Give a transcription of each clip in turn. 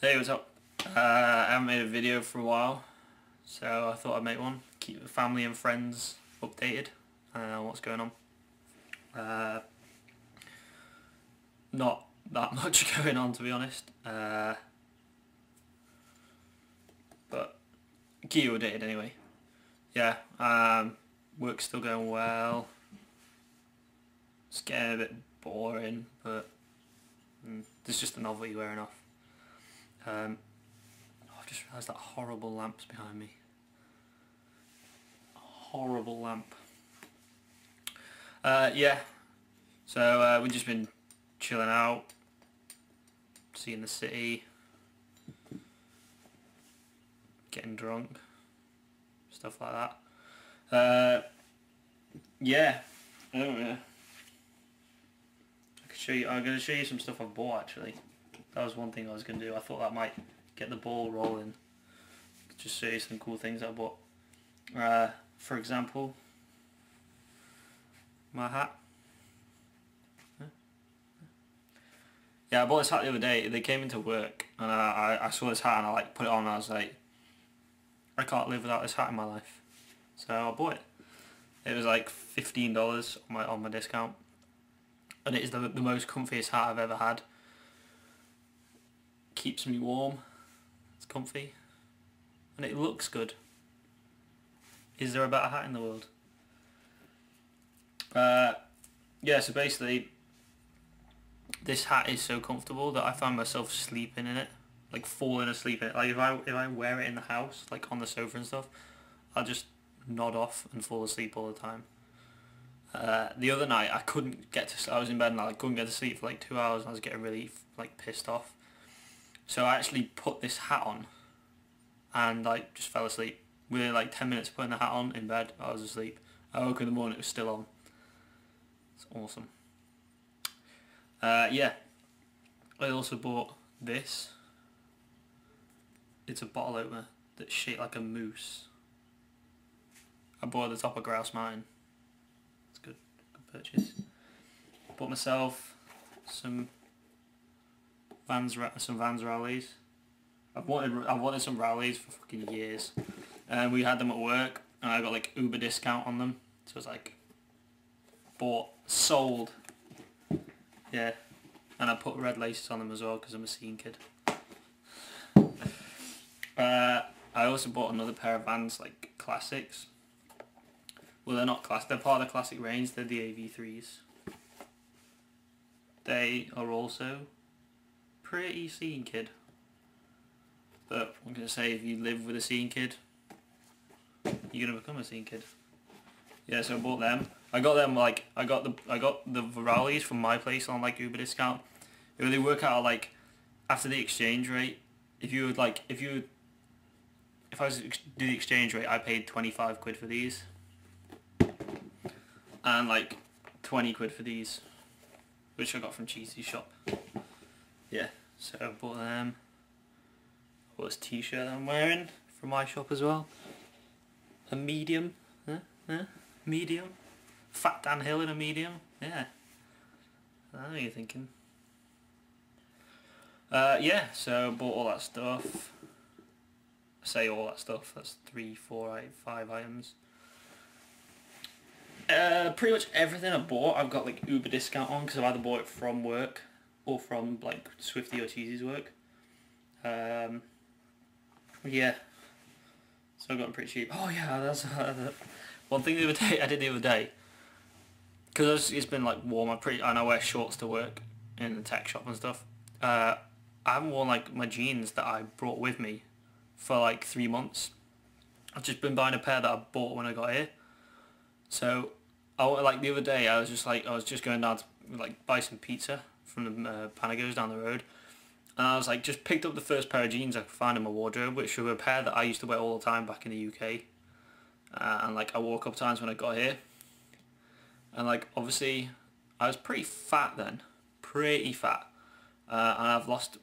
Hey, what's up? I haven't made a video for a while, so I thought I'd make one. Keep the family and friends updated on what's going on. Not that much going on, to be honest, but keep you updated anyway. Yeah, work's still going well. It's getting a bit boring, but there's just a novelty wearing off. I've just realised that horrible lamp's behind me. Horrible lamp. Yeah, so we've just been chilling out, seeing the city, getting drunk, stuff like that. Yeah, I don't know. I could show you. I'm gonna show you some stuff I've bought actually. That was one thing I was gonna do. I thought that might get the ball rolling. Just show you some cool things I bought. For example, my hat. Yeah, I bought this hat the other day. They came into work and I saw this hat and I put it on and I was like, I can't live without this hat in my life. So I bought it. It was like $15 on my discount, and it is the most comfiest hat I've ever had. Keeps me warm. It's comfy, and it looks good. Is there a better hat in the world? Yeah. So basically, this hat is so comfortable that I find myself sleeping in it, like falling asleep in it. Like if I wear it in the house, like on the sofa and stuff, I'll just nod off and fall asleep all the time. The other night I couldn't get to. I was in bed and I couldn't get to sleep for like 2 hours, and I was getting really pissed off. So I actually put this hat on, and just fell asleep. Within 10 minutes of putting the hat on in bed, I was asleep. I woke in the morning, it was still on. It's awesome. Yeah. I also bought this. It's a bottle opener that's shaped like a moose. I bought it at the top of Grouse Mountain. It's good purchase. Bought myself some Vans rallies. I've wanted some rallies for fucking years, and we had them at work, and I got Uber discount on them. So it's bought, sold. Yeah, and I put red laces on them as well because I'm a scene kid. I also bought another pair of Vans classics. Well, they're not classic. They're part of the classic range. They're the AV3s. They are also pretty scene kid. But I'm gonna say, if you live with a scene kid, you're gonna become a scene kid. Yeah, so I bought them. I got them I got the Virales from my place on Uber discount. It really work out after the exchange rate. If I was to do the exchange rate, I paid 25 quid for these, and 20 quid for these, which I got from Cheesy's shop. Yeah, so I bought them. I bought this t-shirt that I'm wearing from my shop as well. A medium. Medium. Fat Dan Hill in a medium. Yeah. I know what you're thinking. Yeah, so I bought all that stuff. I say all that stuff, that's 3, 4, 5 items. Pretty much everything I bought I've got Uber discount on, because I've either bought it from work or from Swifty or Cheesy's work. Yeah, so I got them pretty cheap. Oh yeah, that's one thing I did the other day, because it's been warm. And I wear shorts to work in the tech shop and stuff. I haven't worn my jeans that I brought with me for 3 months. I've just been buying a pair that I bought when I got here. So the other day I was just going down to buy some pizza from the Panagos down the road, and I was just picked up the first pair of jeans I could find in my wardrobe, which were a pair that I used to wear all the time back in the UK, and I wore a couple times when I got here, and obviously I was pretty fat then, and I've lost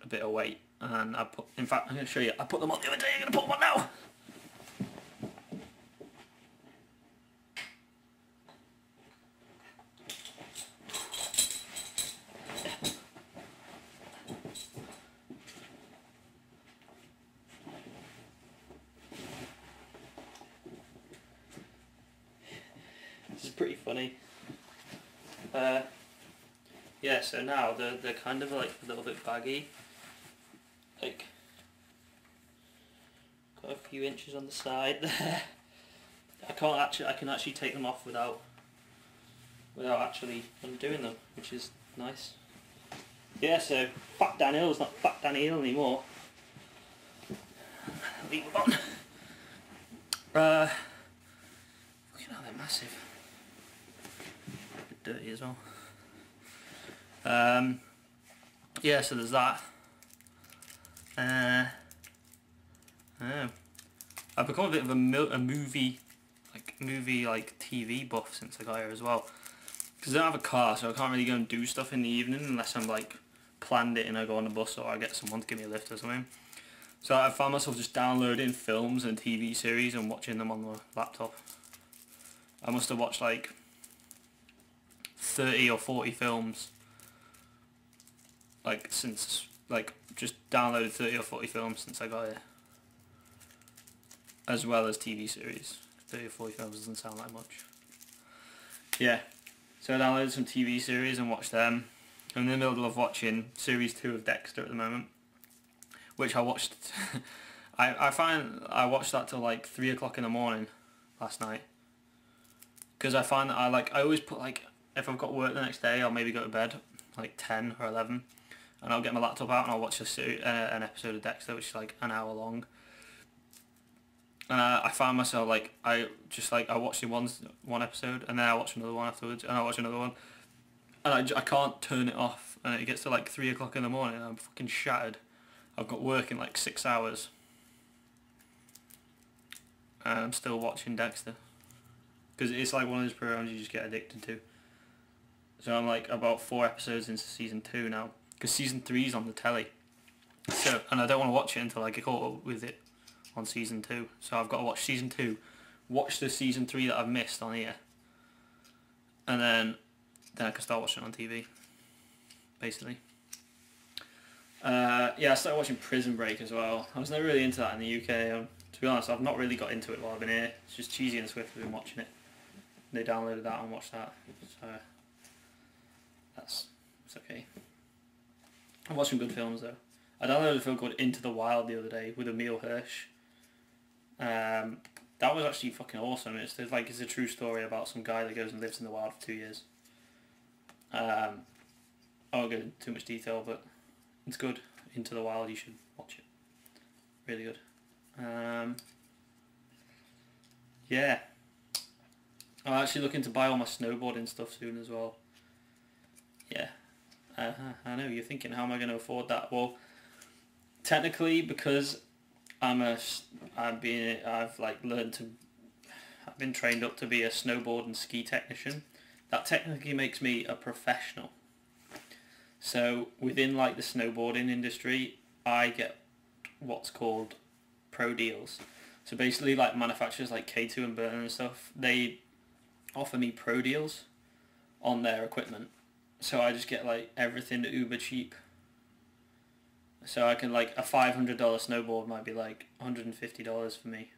a bit of weight, and in fact I'm going to show you, I put them on the other day. I'm going to put them on now. pretty funny. Yeah, so now they're kind of like a little bit baggy. Like, got a few inches on the side there. I can actually take them off without actually undoing them, which is nice. Yeah, so Fat Daniel's not Fat Daniel anymore. Leave it on. Look at how they're massive. A bit dirty as well. Yeah, so there's that. I've become a bit of a movie TV buff since I got here as well. Because I don't have a car, so I can't really go and do stuff in the evening unless I'm like planned it and I go on a bus or I get someone to give me a lift or something. So I found myself just downloading films and TV series and watching them on the laptop. I must have watched like 30 or 40 films. Like since, like just downloaded 30 or 40 films since I got here. As well as TV series. 30 or 40 films doesn't sound like much. Yeah. So I downloaded some TV series and watched them. I'm in the middle of watching series 2 of Dexter at the moment. Which I watched. I find I watched that till like 3 o'clock in the morning last night. Because I find that I always put like, if I've got work the next day, I'll maybe go to bed like 10 or 11. And I'll get my laptop out and I'll watch an episode of Dexter, which is like an hour long. And I found myself like, I watched one episode and then I watch another one afterwards and I watch another one. And I can't turn it off, and it gets to like 3 o'clock in the morning and I'm fucking shattered. I've got work in like 6 hours. And I'm still watching Dexter. Because it's like one of those programs you just get addicted to. So I'm like about 4 episodes into season 2 now. Because season 3 is on the telly. So, and I don't want to watch it until I get caught up with it on season 2. So I've got to watch season 2, watch the season 3 that I've missed on here. And then I can start watching it on TV. Basically. Yeah, I started watching Prison Break as well. I was never really into that in the UK. To be honest, I've not really got into it while I've been here. It's just Cheesy and Swift have been watching it. They downloaded that and watched that. So it's okay. I'm watching good films though. I downloaded a film called Into the Wild the other day with Emil Hirsch. That was actually fucking awesome. It's a true story about some guy that goes and lives in the wild for 2 years. I won't go into too much detail, but it's good. Into the Wild, you should watch it. Really good. Yeah. I'm actually looking to buy all my snowboarding stuff soon as well. Yeah. I know, you're thinking, how am I going to afford that? Well, technically, because I've been trained up to be a snowboard and ski technician. That technically makes me a professional. So within like the snowboarding industry, I get what's called pro deals. So basically like manufacturers like K2 and Burton and stuff, they offer me pro deals on their equipment. So I just get like everything uber cheap. So I can like a $500 snowboard might be like $150 for me.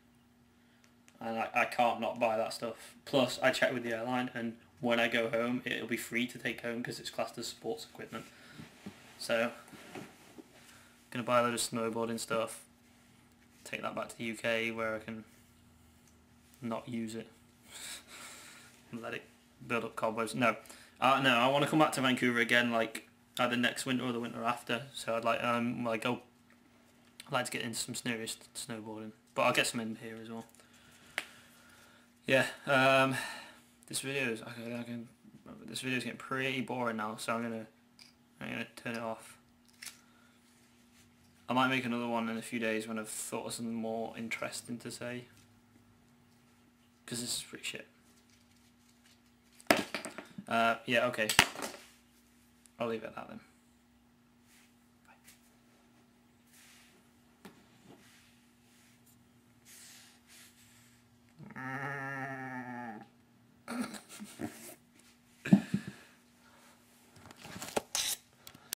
And I can't not buy that stuff. Plus I check with the airline and when I go home it'll be free to take home because it's classed as sports equipment. So I'm going to buy a load of snowboarding stuff, take that back to the UK where I can not use it and let it build up cobwebs. No, I want to come back to Vancouver again like either next winter or the winter after. So I'd like I'd like to get into some serious snowboarding, but I'll get some in here as well. Yeah, this video is getting pretty boring now, so I'm gonna turn it off. I might make another one in a few days when I've thought of something more interesting to say, because this is pretty shit. Yeah, okay. I'll leave it at that then.